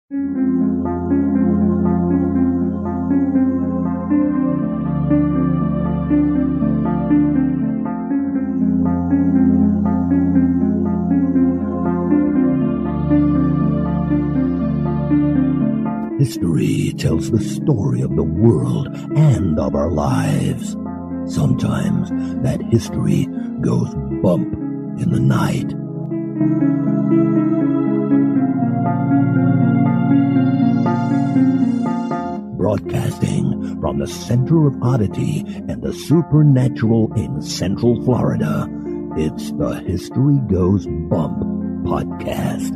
History tells the story of the world and of our lives. Sometimes that history goes bump in the night. Broadcasting from the center of oddity and the supernatural in Central Florida, it's the History Goes Bump podcast.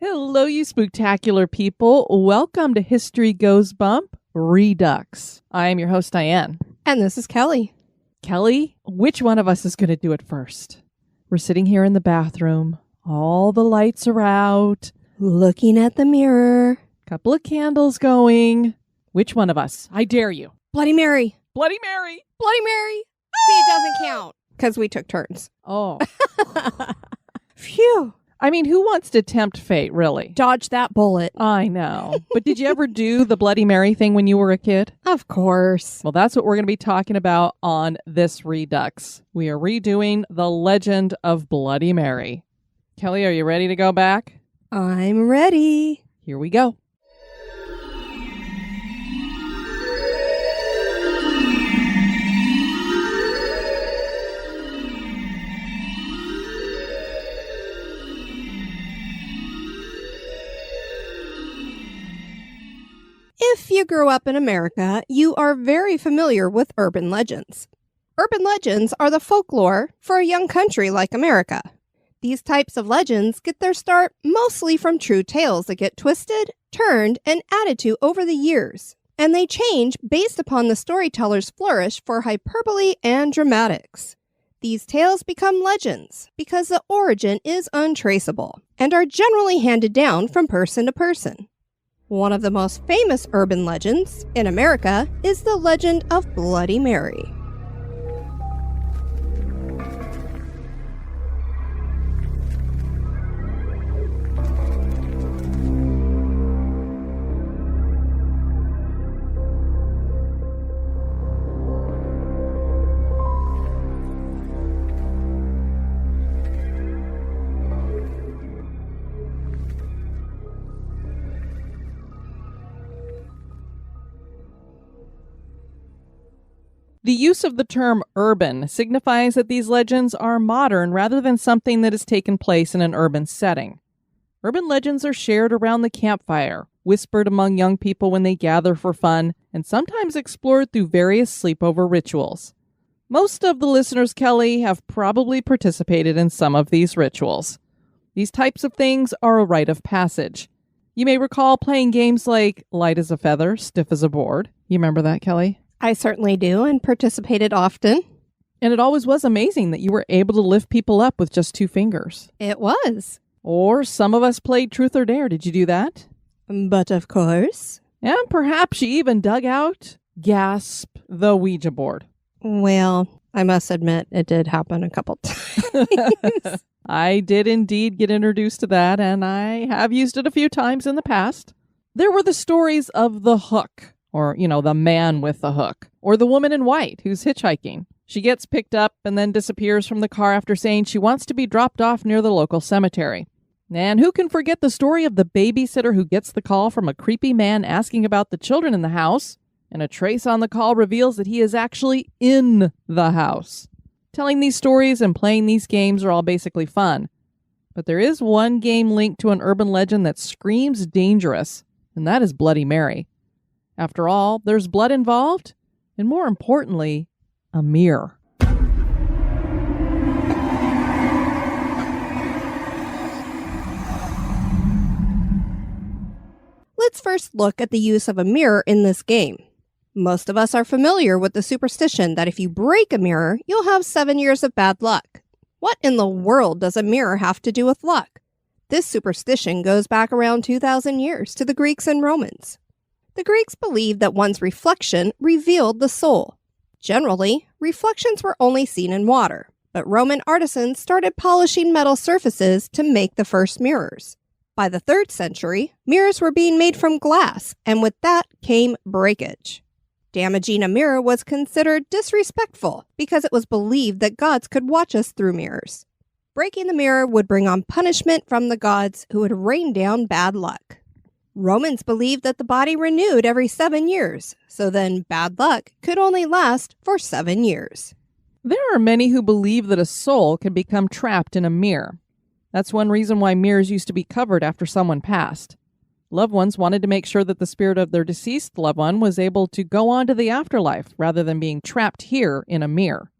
Hello, you spooktacular people. Welcome to History Goes Bump Redux. I am your host, Diane. And this is Kelly. Kelly, which one of us is going to do it first? We're sitting here in the bathroom. All the lights are out. Looking at the mirror. Couple of candles going. Which one of us? I dare you. Bloody Mary. Bloody Mary. Bloody Mary. See, it doesn't count. Because we took turns. Oh. Phew. I mean, who wants to tempt fate, really? Dodge that bullet. I know. But did you ever do the Bloody Mary thing when you were a kid? Of course. Well, that's what we're going to be talking about on this Redux. We are redoing the legend of Bloody Mary. Kelly, are you ready to go back? I'm ready. Here we go. If you grew up in America, you are very familiar with urban legends. Urban legends are the folklore for a young country like America. These types of legends get their start mostly from true tales that get twisted, turned, and added to over the years. And they change based upon the storyteller's flourish for hyperbole and dramatics. These tales become legends because the origin is untraceable and are generally handed down from person to person. One of the most famous urban legends in America is the legend of Bloody Mary. The use of the term urban signifies that these legends are modern rather than something that has taken place in an urban setting. Urban legends are shared around the campfire, whispered among young people when they gather for fun, and sometimes explored through various sleepover rituals. Most of the listeners, Kelly, have probably participated in some of these rituals. These types of things are a rite of passage. You may recall playing games like light as a feather, stiff as a board. You remember that, Kelly? I certainly do and participated often. And it always was amazing that you were able to lift people up with just 2 fingers. It was. Or some of us played Truth or Dare. Did you do that? But of course. And perhaps you even dug out, gasp, the Ouija board. Well, I must admit it did happen a couple times. I did indeed get introduced to that, and I have used it a few times in the past. There were the stories of the hook. Or, the man with the hook. Or the woman in white who's hitchhiking. She gets picked up and then disappears from the car after saying she wants to be dropped off near the local cemetery. And who can forget the story of the babysitter who gets the call from a creepy man asking about the children in the house, and a trace on the call reveals that he is actually in the house. Telling these stories and playing these games are all basically fun. But there is one game linked to an urban legend that screams dangerous, and that is Bloody Mary. After all, there's blood involved, and more importantly, a mirror. Let's first look at the use of a mirror in this game. Most of us are familiar with the superstition that if you break a mirror, you'll have 7 years of bad luck. What in the world does a mirror have to do with luck? This superstition goes back around 2,000 years to the Greeks and Romans. The Greeks believed that one's reflection revealed the soul. Generally, reflections were only seen in water, But Roman artisans started polishing metal surfaces to make the first mirrors. By the 3rd century, mirrors were being made from glass, and with that came breakage. Damaging a mirror was considered disrespectful because it was believed that gods could watch us through mirrors. Breaking the mirror would bring on punishment from the gods who would rain down bad luck. Romans believed that the body renewed every 7 years, so then bad luck could only last for 7 years. There are many who believe that a soul can become trapped in a mirror. That's one reason why mirrors used to be covered after someone passed. Loved ones wanted to make sure that the spirit of their deceased loved one was able to go on to the afterlife rather than being trapped here in a mirror.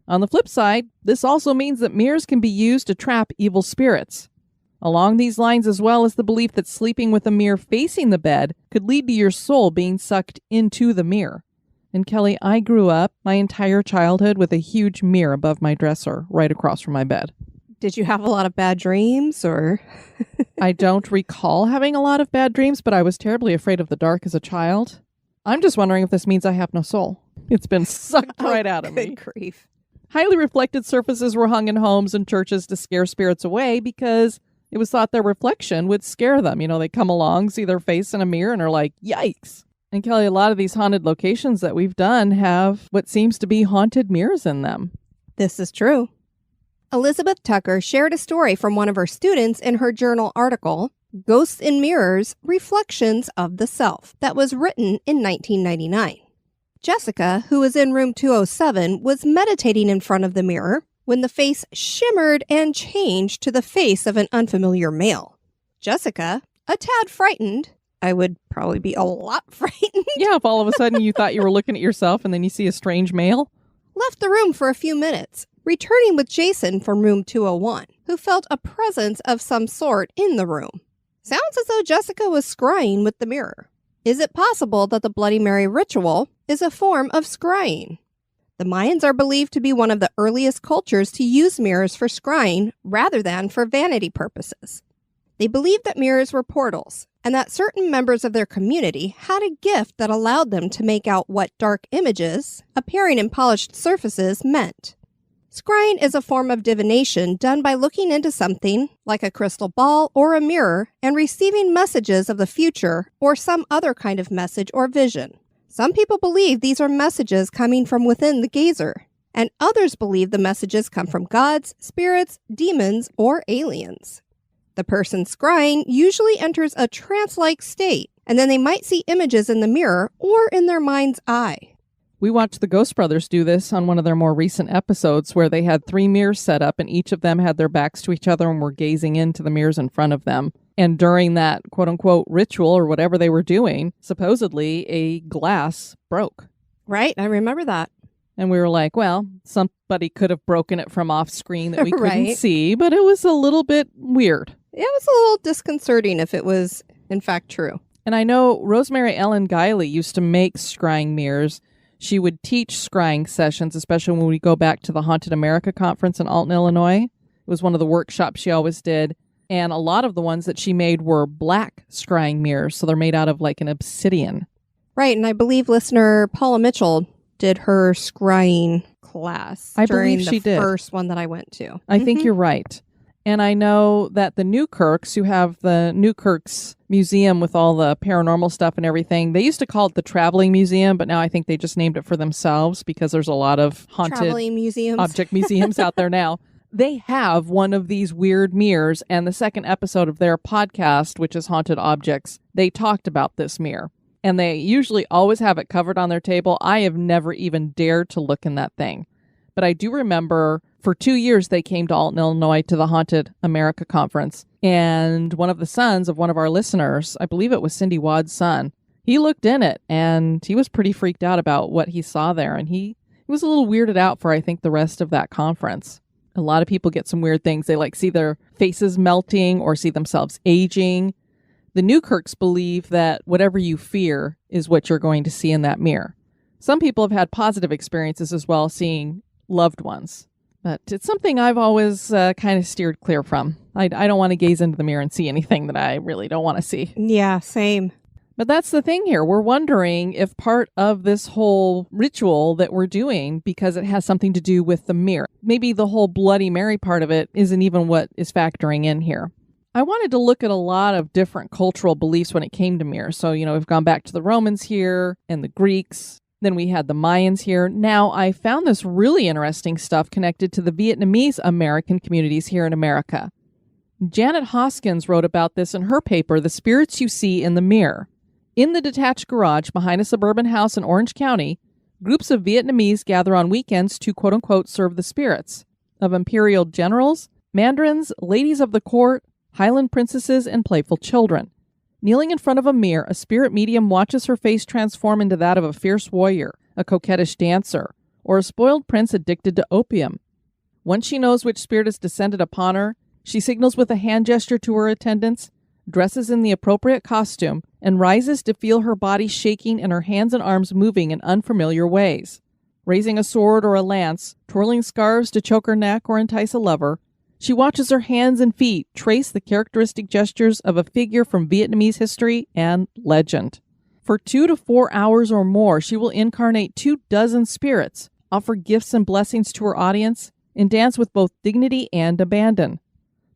On the flip side, this also means that mirrors can be used to trap evil spirits. Along these lines, as well as the belief that sleeping with a mirror facing the bed could lead to your soul being sucked into the mirror. And Kelly, I grew up my entire childhood with a huge mirror above my dresser right across from my bed. Did you have a lot of bad dreams, or? I don't recall having a lot of bad dreams, but I was terribly afraid of the dark as a child. I'm just wondering if this means I have no soul. It's been sucked right out of me. Good grief. Highly reflected surfaces were hung in homes and churches to scare spirits away because it was thought their reflection would scare them. You know, they come along, see their face in a mirror, and are like, yikes. And Kelly, a lot of these haunted locations that we've done have what seems to be haunted mirrors in them. This is true. Elizabeth Tucker shared a story from one of her students in her journal article, Ghosts in Mirrors, Reflections of the Self, that was written in 1999. Jessica, who was in room 207, was meditating in front of the mirror when the face shimmered and changed to the face of an unfamiliar male. Jessica, a tad frightened, I would probably be a lot frightened. Yeah, if all of a sudden you thought you were looking at yourself and then you see a strange male. Left the room for a few minutes, returning with Jason from room 201, who felt a presence of some sort in the room. Sounds as though Jessica was scrying with the mirror. Is it possible that the Bloody Mary ritual is a form of scrying? The Mayans are believed to be one of the earliest cultures to use mirrors for scrying rather than for vanity purposes. They believed that mirrors were portals, and that certain members of their community had a gift that allowed them to make out what dark images, appearing in polished surfaces, meant. Scrying is a form of divination done by looking into something, like a crystal ball or a mirror, and receiving messages of the future or some other kind of message or vision. Some people believe these are messages coming from within the gazer, and others believe the messages come from gods, spirits, demons, or aliens. The person scrying usually enters a trance-like state, and then they might see images in the mirror or in their mind's eye. We watched the Ghost Brothers do this on one of their more recent episodes where they had 3 mirrors set up and each of them had their backs to each other and were gazing into the mirrors in front of them. And during that quote-unquote ritual or whatever they were doing, supposedly a glass broke. Right, I remember that. And we were like, well, somebody could have broken it from off screen that we couldn't Right. see, but it was a little bit weird. It was a little disconcerting if it was, in fact, true. And I know Rosemary Ellen Guiley used to make scrying mirrors. She would teach scrying sessions, especially when we go back to the Haunted America conference in Alton, Illinois. It was one of the workshops she always did. And a lot of the ones that she made were black scrying mirrors, so they're made out of like an obsidian. Right, and I believe listener Paula Mitchell did her scrying class I during believe she the did. first one that I went to. I think you're right. And I know that the Newkirks, who have the Newkirks Museum with all the paranormal stuff and everything, they used to call it the Traveling Museum, but now I think they just named it for themselves because there's a lot of haunted Traveling museums. object museums out there now. They have one of these weird mirrors, and the second episode of their podcast, which is Haunted Objects, they talked about this mirror. And they usually always have it covered on their table. I have never even dared to look in that thing. But I do remember for 2 years they came to Alton, Illinois to the Haunted America conference. And one of the sons of one of our listeners, I believe it was Cindy Wadd's son, he looked in it and he was pretty freaked out about what he saw there. And he was a little weirded out for, I think, the rest of that conference. A lot of people get some weird things. They like see their faces melting or see themselves aging. The Newkirks believe that whatever you fear is what you're going to see in that mirror. Some people have had positive experiences as well, seeing loved ones. But it's something I've always kind of steered clear from. I don't want to gaze into the mirror and see anything that I really don't want to see. Yeah, same. But that's the thing here. We're wondering if part of this whole ritual that we're doing, because it has something to do with the mirror, maybe the whole Bloody Mary part of it isn't even what is factoring in here. I wanted to look at a lot of different cultural beliefs when it came to mirrors. So, we've gone back to the Romans here and the Greeks. Then we had the Mayans here. Now, I found this really interesting stuff connected to the Vietnamese American communities here in America. Janet Hoskins wrote about this in her paper, The Spirits You See in the Mirror. In the detached garage behind a suburban house in Orange County, groups of Vietnamese gather on weekends to quote-unquote serve the spirits of imperial generals, mandarins, ladies of the court, Highland princesses, and playful children. Kneeling in front of a mirror, a spirit medium watches her face transform into that of a fierce warrior, a coquettish dancer, or a spoiled prince addicted to opium. Once she knows which spirit has descended upon her, she signals with a hand gesture to her attendants, dresses in the appropriate costume, and rises to feel her body shaking and her hands and arms moving in unfamiliar ways. Raising a sword or a lance, twirling scarves to choke her neck or entice a lover, she watches her hands and feet trace the characteristic gestures of a figure from Vietnamese history and legend. For 2 to 4 hours or more, she will incarnate 24 spirits, offer gifts and blessings to her audience, and dance with both dignity and abandon.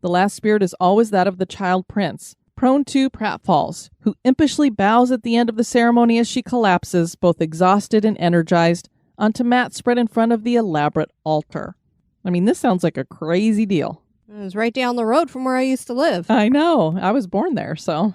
The last spirit is always that of the child prince, prone to pratfalls, who impishly bows at the end of the ceremony as she collapses, both exhausted and energized, onto mats spread in front of the elaborate altar. I mean, this sounds like a crazy deal. It was right down the road from where I used to live. I know. I was born there, so...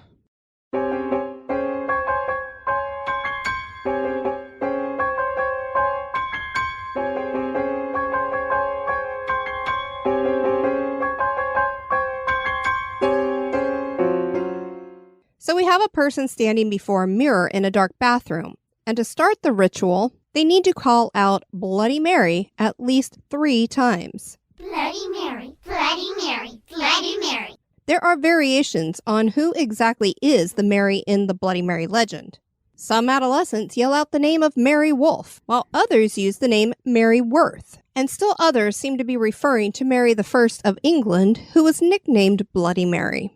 So we have a person standing before a mirror in a dark bathroom. And to start the ritual, they need to call out Bloody Mary at least 3 times. Bloody Mary, Bloody Mary, Bloody Mary. There are variations on who exactly is the Mary in the Bloody Mary legend. Some adolescents yell out the name of Mary Wolfe, while others use the name Mary Worth. And still others seem to be referring to Mary I of England, who was nicknamed Bloody Mary.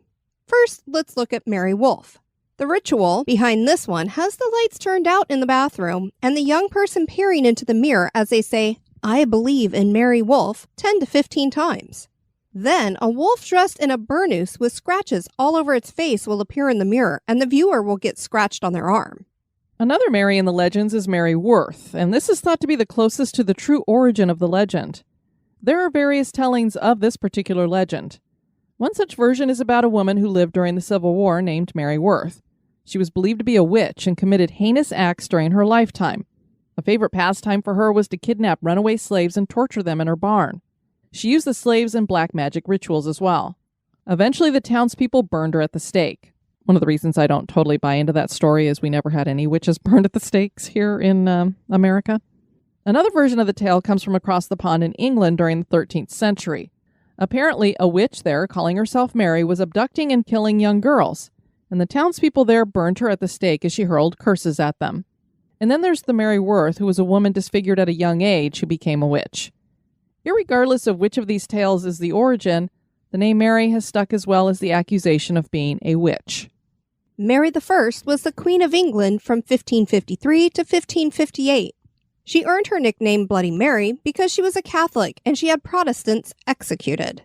First, let's look at Mary Wolfe. The ritual behind this one has the lights turned out in the bathroom and the young person peering into the mirror as they say, "I believe in Mary Wolfe," 10 to 15 times. Then, a wolf dressed in a burnous with scratches all over its face will appear in the mirror, and the viewer will get scratched on their arm. Another Mary in the legends is Mary Worth, and this is thought to be the closest to the true origin of the legend. There are various tellings of this particular legend. One such version is about a woman who lived during the Civil War named Mary Worth. She was believed to be a witch and committed heinous acts during her lifetime. A favorite pastime for her was to kidnap runaway slaves and torture them in her barn. She used the slaves in black magic rituals as well. Eventually, the townspeople burned her at the stake. One of the reasons I don't totally buy into that story is we never had any witches burned at the stakes here in America. Another version of the tale comes from across the pond in England during the 13th century. Apparently, a witch there, calling herself Mary, was abducting and killing young girls, and the townspeople there burned her at the stake as she hurled curses at them. And then there's the Mary Worth, who was a woman disfigured at a young age who became a witch. Irregardless of which of these tales is the origin, the name Mary has stuck as well as the accusation of being a witch. Mary I was the Queen of England from 1553 to 1558. She earned her nickname Bloody Mary because she was a Catholic and she had Protestants executed.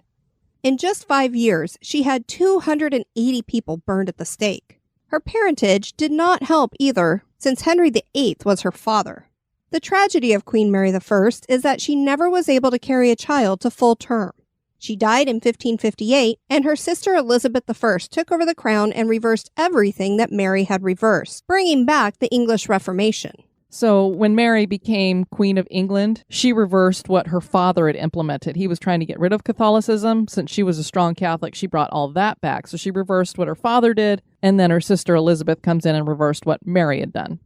In just 5 years, she had 280 people burned at the stake. Her parentage did not help either, since Henry VIII was her father. The tragedy of Queen Mary I is that she never was able to carry a child to full term. She died in 1558, and her sister Elizabeth I took over the crown and reversed everything that Mary had reversed, bringing back the English Reformation. So when Mary became Queen of England, she reversed what her father had implemented. He was trying to get rid of Catholicism. Since she was a strong Catholic, she brought all that back. So she reversed what her father did, and then her sister Elizabeth comes in and reversed what Mary had done.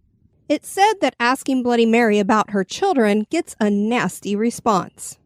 It's said that asking Bloody Mary about her children gets a nasty response.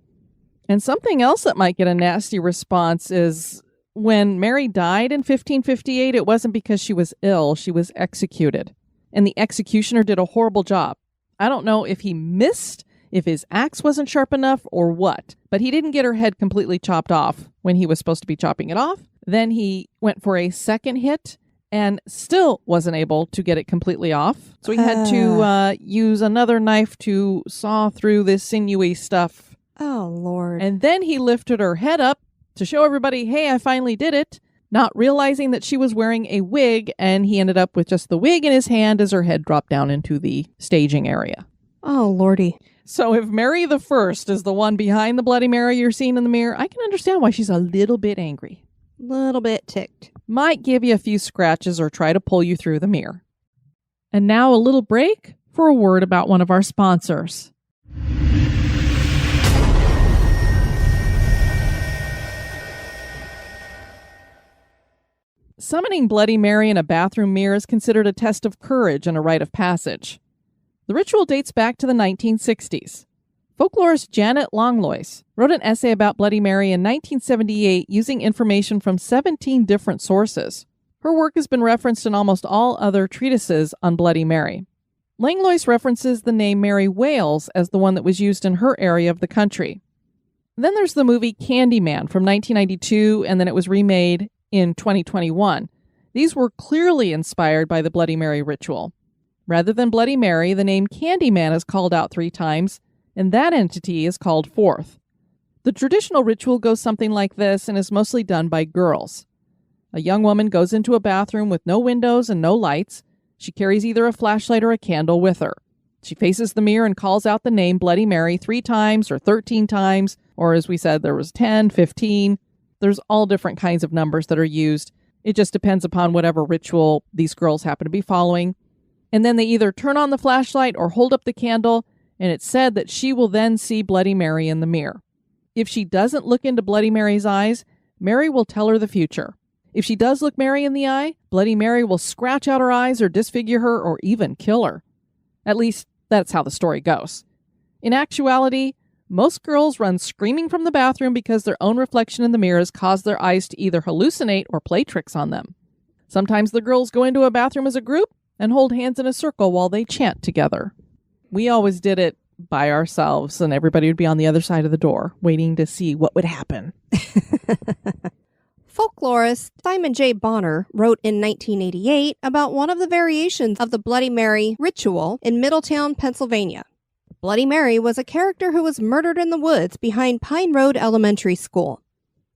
And something else that might get a nasty response is when Mary died in 1558, it wasn't because she was ill, she was executed. And the executioner did a horrible job. I don't know if he missed, if his axe wasn't sharp enough, or what. But he didn't get her head completely chopped off when he was supposed to be chopping it off. Then he went for a second hit, and still wasn't able to get it completely off. So he had to use another knife to saw through this sinewy stuff. Oh, Lord. And then he lifted her head up to show everybody, hey, I finally did it, not realizing that she was wearing a wig, and he ended up with just the wig in his hand as her head dropped down into the staging area. Oh, Lordy. So if Mary the First is the one behind the Bloody Mary you're seeing in the mirror, I can understand why she's a little bit angry. Little bit ticked. Might give you a few scratches or try to pull you through the mirror. And now a little break for a word about one of our sponsors. Summoning Bloody Mary in a bathroom mirror is considered a test of courage and a rite of passage. The ritual dates back to the 1960s. Folklorist Janet Longlois wrote an essay about Bloody Mary in 1978 using information from 17 different sources. Her work has been referenced in almost all other treatises on Bloody Mary. Langlois references the name Mary Wales as the one that was used in her area of the country. Then there's the movie Candyman from 1992, and then it was remade in 2021. These were clearly inspired by the Bloody Mary ritual. Rather than Bloody Mary, the name Candyman is called out 3 times, and that entity is called forth. The traditional ritual goes something like this and is mostly done by girls. A young woman goes into a bathroom with no windows and no lights. She carries either a flashlight or a candle with her. She faces the mirror and calls out the name Bloody Mary 3 times or 13 times, or as we said, there was 10, 15. There's all different kinds of numbers that are used. It just depends upon whatever ritual these girls happen to be following. And then they either turn on the flashlight or hold up the candle, and it's said that she will then see Bloody Mary in the mirror. If she doesn't look into Bloody Mary's eyes, Mary will tell her the future. If she does look Mary in the eye, Bloody Mary will scratch out her eyes or disfigure her or even kill her. At least, that's how the story goes. In actuality, most girls run screaming from the bathroom because their own reflection in the mirror has caused their eyes to either hallucinate or play tricks on them. Sometimes the girls go into a bathroom as a group and hold hands in a circle while they chant together. We always did it by ourselves, and everybody would be on the other side of the door, waiting to see what would happen. Folklorist Simon J. Bonner wrote in 1988 about one of the variations of the Bloody Mary ritual in Middletown, Pennsylvania. Bloody Mary was a character who was murdered in the woods behind Pine Road Elementary School.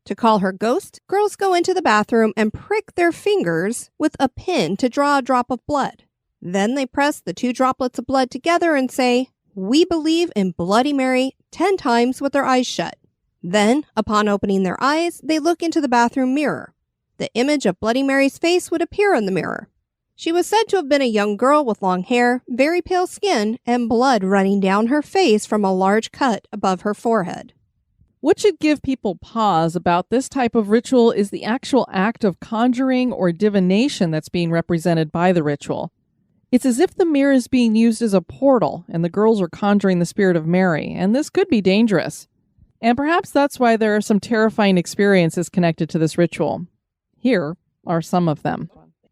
To call her ghost, girls go into the bathroom and prick their fingers with a pin to draw a drop of blood. Then they press the 2 droplets of blood together and say, "We believe in Bloody Mary," 10 times with their eyes shut. Then, upon opening their eyes, they look into the bathroom mirror. The image of Bloody Mary's face would appear in the mirror. She was said to have been a young girl with long hair, very pale skin, and blood running down her face from a large cut above her forehead. What should give people pause about this type of ritual is the actual act of conjuring or divination that's being represented by the ritual. It's as if the mirror is being used as a portal and the girls are conjuring the spirit of Mary, and this could be dangerous. And perhaps that's why there are some terrifying experiences connected to this ritual. Here are some of them.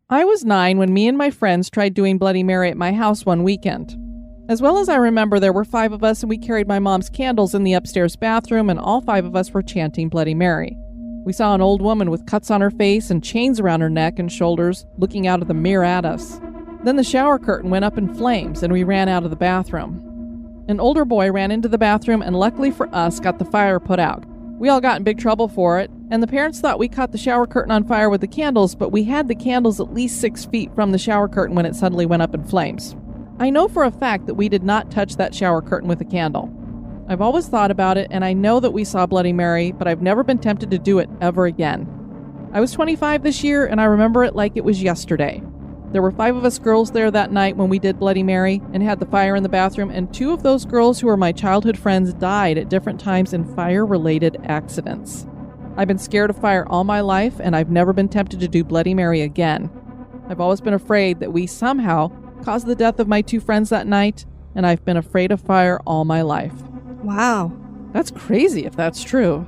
I was 9 when me and my friends tried doing Bloody Mary at my house one weekend. As well as I remember, there were 5 of us and we carried my mom's candles in the upstairs bathroom, and all 5 of us were chanting Bloody Mary. We saw an old woman with cuts on her face and chains around her neck and shoulders looking out of the mirror at us. Then the shower curtain went up in flames and we ran out of the bathroom. An older boy ran into the bathroom and luckily for us got the fire put out. We all got in big trouble for it, and the parents thought we caught the shower curtain on fire with the candles, but we had the candles at least 6 feet from the shower curtain when it suddenly went up in flames. I know for a fact that we did not touch that shower curtain with a candle. I've always thought about it, and I know that we saw Bloody Mary, but I've never been tempted to do it ever again. I was 25 this year, and I remember it like it was yesterday. There were 5 of us girls there that night when we did Bloody Mary and had the fire in the bathroom, and 2 of those girls who were my childhood friends died at different times in fire-related accidents. I've been scared of fire all my life, and I've never been tempted to do Bloody Mary again. I've always been afraid that we somehow caused the death of my 2 friends that night, and I've been afraid of fire all my life. Wow. That's crazy if that's true.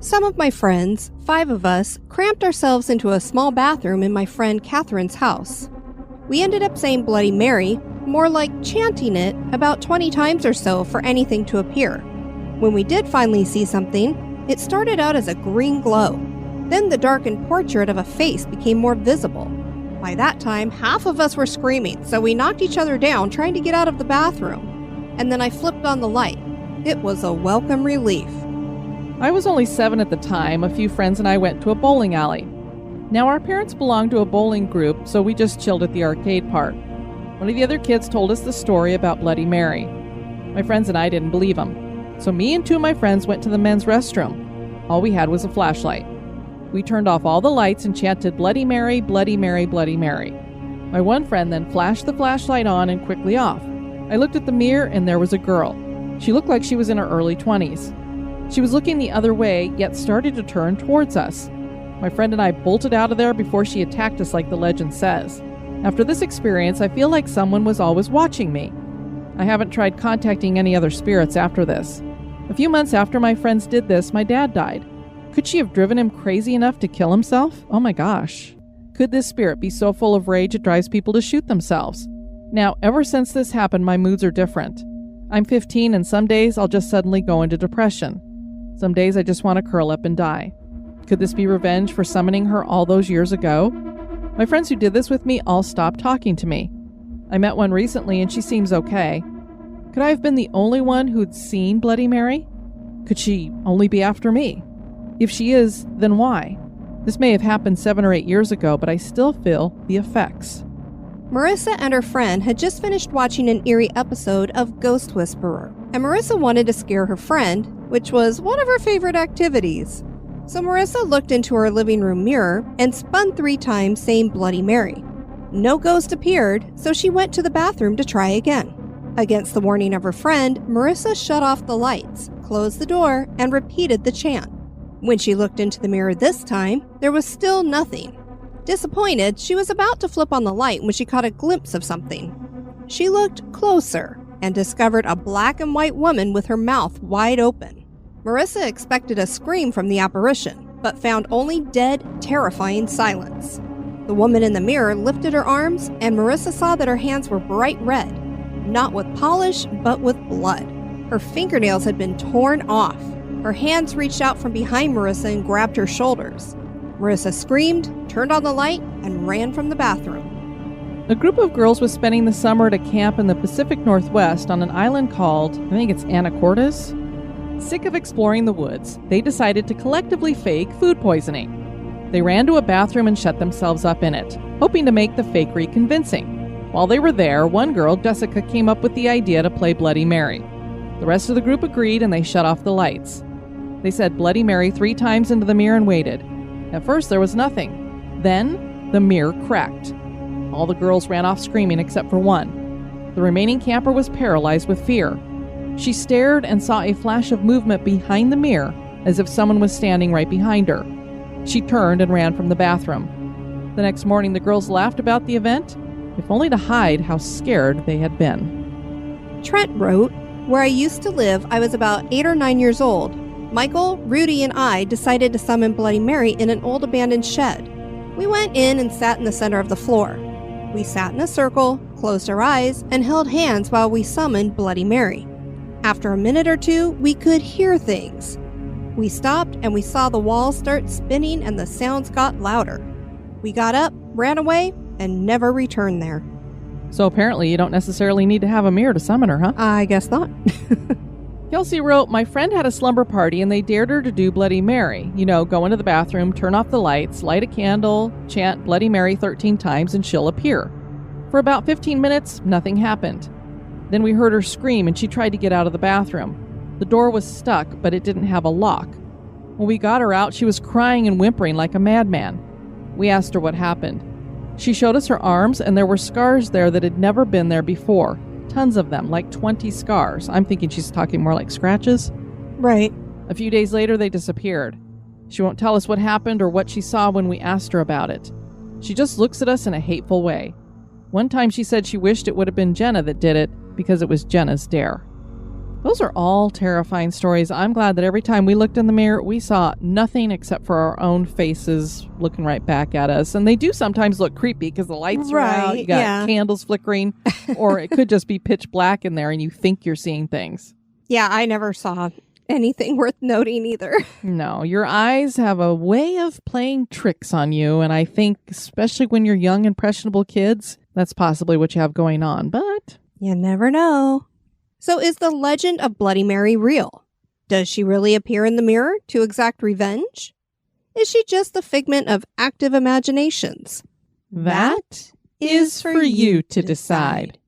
Some of my friends, 5 of us, cramped ourselves into a small bathroom in my friend Catherine's house. We ended up saying Bloody Mary, more like chanting it, about 20 times or so for anything to appear. When we did finally see something, it started out as a green glow. Then the darkened portrait of a face became more visible. By that time, half of us were screaming, so we knocked each other down trying to get out of the bathroom. And then I flipped on the light. It was a welcome relief. I was only 7 at the time. A few friends and I went to a bowling alley. Now, our parents belonged to a bowling group, so we just chilled at the arcade part. One of the other kids told us the story about Bloody Mary. My friends and I didn't believe him. So me and 2 of my friends went to the men's restroom. All we had was a flashlight. We turned off all the lights and chanted Bloody Mary, Bloody Mary, Bloody Mary. My one friend then flashed the flashlight on and quickly off. I looked at the mirror and there was a girl. She looked like she was in her early 20s. She was looking the other way, yet started to turn towards us. My friend and I bolted out of there before she attacked us like the legend says. After this experience, I feel like someone was always watching me. I haven't tried contacting any other spirits after this. A few months after my friends did this, my dad died. Could she have driven him crazy enough to kill himself? Oh my gosh. Could this spirit be so full of rage it drives people to shoot themselves? Now, ever since this happened, my moods are different. I'm 15 and some days I'll just suddenly go into depression. Some days I just want to curl up and die. Could this be revenge for summoning her all those years ago? My friends who did this with me all stopped talking to me. I met one recently and she seems okay. Could I have been the only one who'd seen Bloody Mary? Could she only be after me? If she is, then why? This may have happened 7 or 8 years ago, but I still feel the effects. Marissa and her friend had just finished watching an eerie episode of Ghost Whisperer, and Marissa wanted to scare her friend, which was one of her favorite activities. So Marissa looked into her living room mirror and spun 3 times saying Bloody Mary. No ghost appeared, so she went to the bathroom to try again. Against the warning of her friend, Marissa shut off the lights, closed the door, and repeated the chant. When she looked into the mirror this time, there was still nothing. Disappointed, she was about to flip on the light when she caught a glimpse of something. She looked closer and discovered a black and white woman with her mouth wide open. Marissa expected a scream from the apparition, but found only dead, terrifying silence. The woman in the mirror lifted her arms, and Marissa saw that her hands were bright red, not with polish, but with blood. Her fingernails had been torn off. Her hands reached out from behind Marissa and grabbed her shoulders. Marissa screamed, turned on the light, and ran from the bathroom. A group of girls was spending the summer at a camp in the Pacific Northwest on an island called, I think it's Anacortes. Sick of exploring the woods, they decided to collectively fake food poisoning. They ran to a bathroom and shut themselves up in it, hoping to make the fakery convincing. While they were there, one girl, Jessica, came up with the idea to play Bloody Mary. The rest of the group agreed and they shut off the lights. They said Bloody Mary 3 times into the mirror and waited. At first there was nothing. Then the mirror cracked. All the girls ran off screaming except for one. The remaining camper was paralyzed with fear. She stared and saw a flash of movement behind the mirror as if someone was standing right behind her. She turned and ran from the bathroom. The next morning the girls laughed about the event, if only to hide how scared they had been. Trent wrote, "Where I used to live, I was about 8 or 9 years old. Michael, Rudy, and I decided to summon Bloody Mary in an old abandoned shed. We went in and sat in the center of the floor. We sat in a circle, closed our eyes, and held hands while we summoned Bloody Mary. After a minute or 2, we could hear things. We stopped and we saw the walls start spinning and the sounds got louder. We got up, ran away, and never returned there." So apparently you don't necessarily need to have a mirror to summon her, huh? I guess not. Kelsey wrote, "My friend had a slumber party and they dared her to do Bloody Mary. You know, go into the bathroom, turn off the lights, light a candle, chant Bloody Mary 13 times and she'll appear. For about 15 minutes, nothing happened. Then we heard her scream and she tried to get out of the bathroom. The door was stuck, but it didn't have a lock. When we got her out, she was crying and whimpering like a madman. We asked her what happened. She showed us her arms and there were scars there that had never been there before. Tons of them, like 20 scars. I'm thinking she's talking more like scratches. Right. A few days later, they disappeared. She won't tell us what happened or what she saw when we asked her about it. She just looks at us in a hateful way. One time she said she wished it would have been Jenna that did it because it was Jenna's dare." Those are all terrifying stories. I'm glad that every time we looked in the mirror, we saw nothing except for our own faces looking right back at us. And they do sometimes look creepy because the lights are out, you got candles flickering, or it could just be pitch black in there and you think you're seeing things. Yeah, I never saw anything worth noting either. No, your eyes have a way of playing tricks on you, and I think, especially when you're young, impressionable kids, that's possibly what you have going on, but... You never know. So is the legend of Bloody Mary real? Does she really appear in the mirror to exact revenge? Is she just the figment of active imaginations? That is for you to decide.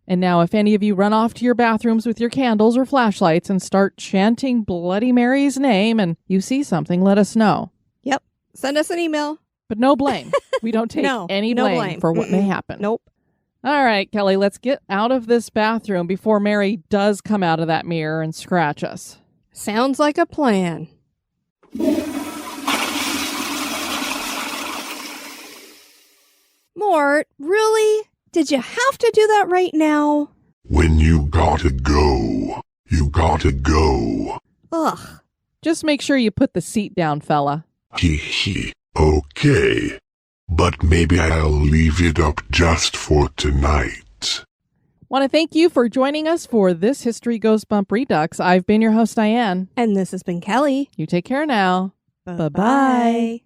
And now, if any of you run off to your bathrooms with your candles or flashlights and start chanting Bloody Mary's name and you see something, let us know. Yep. Send us an email. But no blame. We don't take any blame for what may happen. Nope. All right, Kelly, let's get out of this bathroom before Mary does come out of that mirror and scratch us. Sounds like a plan. Mort, really? Did you have to do that right now? When you gotta go, you gotta go. Ugh. Just make sure you put the seat down, fella. Hee. Okay. But maybe I'll leave it up just for tonight. Want to thank you for joining us for this History Goes Bump Redux. I've been your host, Diane. And this has been Kelly. You take care now. Bye-bye.